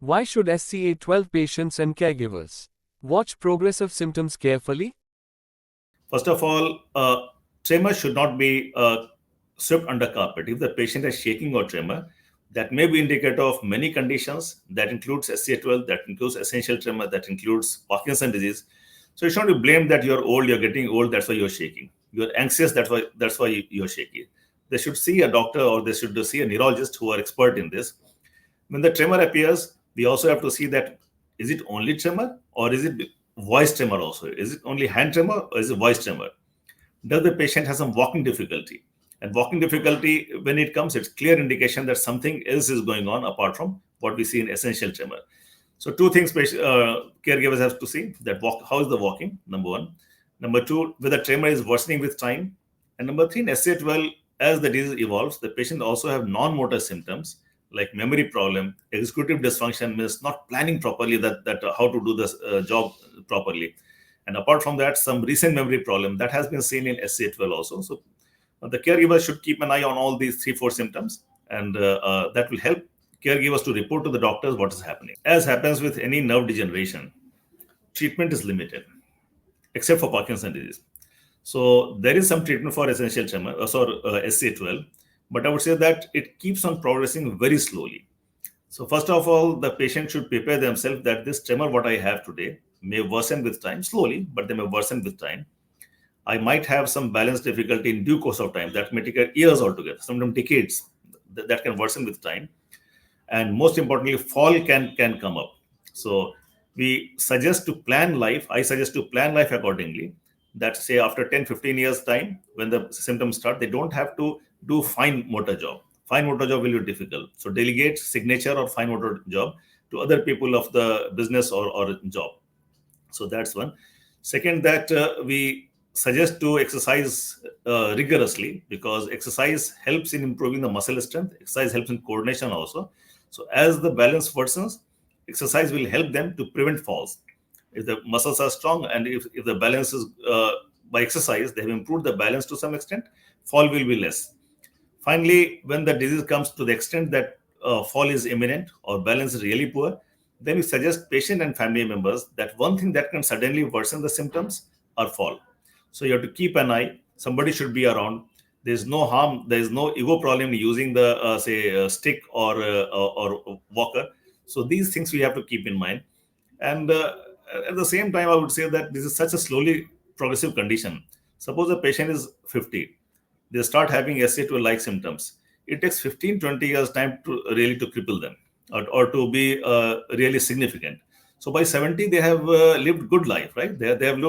Why should SCA12 patients and caregivers watch progressive symptoms carefully? First of all, tremor should not be swept under carpet. If the patient is shaking or tremor, that may be indicator of many conditions. That includes SCA12, that includes essential tremor, that includes Parkinson's disease. So it's not to blame that you're old, you're getting old, that's why you're shaking. You're anxious, that's why you're shaking. They should see a doctor or they should see a neurologist who are expert in this. When the tremor appears, we also have to see that is it only tremor or is it voice tremor also? Is it only hand tremor or is it voice tremor? Does the patient have some walking difficulty? And walking difficulty, when it comes, it's clear indication that something else is going on apart from what we see in essential tremor. So two things caregivers have to see: that how is the walking, number one. Number two, whether tremor is worsening with time. And number three, in SCA12, as the disease evolves, the patient also have non-motor symptoms like memory problem, executive dysfunction, means not planning properly that how to do this job properly. And apart from that, some recent memory problem that has been seen in SCA12 also. So the caregiver should keep an eye on all these 3-4 symptoms, and that will help caregivers to report to the doctors what is happening. As happens with any nerve degeneration, treatment is limited, except for Parkinson's disease. So there is some treatment for essential tremor, SCA12, but I would say that it keeps on progressing very slowly. So first of all, the patient should prepare themselves that this tremor what I have today may worsen with time, slowly, but they may worsen with time. I might have some balance difficulty in due course of time. That may take years altogether, sometimes decades. That can worsen with time. And most importantly, fall can come up. So we suggest to plan life. I suggest to plan life accordingly. That say after 10, 15 years time, when the symptoms start, they don't have to do fine motor job. Fine motor job will be difficult. So delegate signature or fine motor job to other people of the business or job. So that's one. Second, that we suggest to exercise rigorously, because exercise helps in improving the muscle strength. Exercise helps in coordination also. So as the balance worsens, exercise will help them to prevent falls. If the muscles are strong and if the balance is by exercise, they have improved the balance to some extent, fall will be less. Finally, when the disease comes to the extent that fall is imminent or balance is really poor, then we suggest patient and family members that one thing that can suddenly worsen the symptoms are fall. So you have to keep an eye. Somebody should be around. There's no harm. There is no ego problem using the stick or walker. So these things we have to keep in mind. And at the same time, I would say that this is such a slowly progressive condition. Suppose a patient is 50, they start having SCA12-like symptoms. It takes 15-20 years time to really to cripple them or to be really significant. So by 70, they have lived good life, right? They have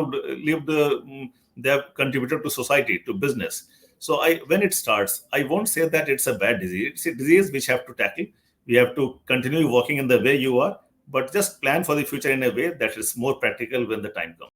they have contributed to society, to business. So when it starts, I won't say that it's a bad disease. It's a disease which have to tackle. We have to continue working in the way you are, but just plan for the future in a way that is more practical when the time comes.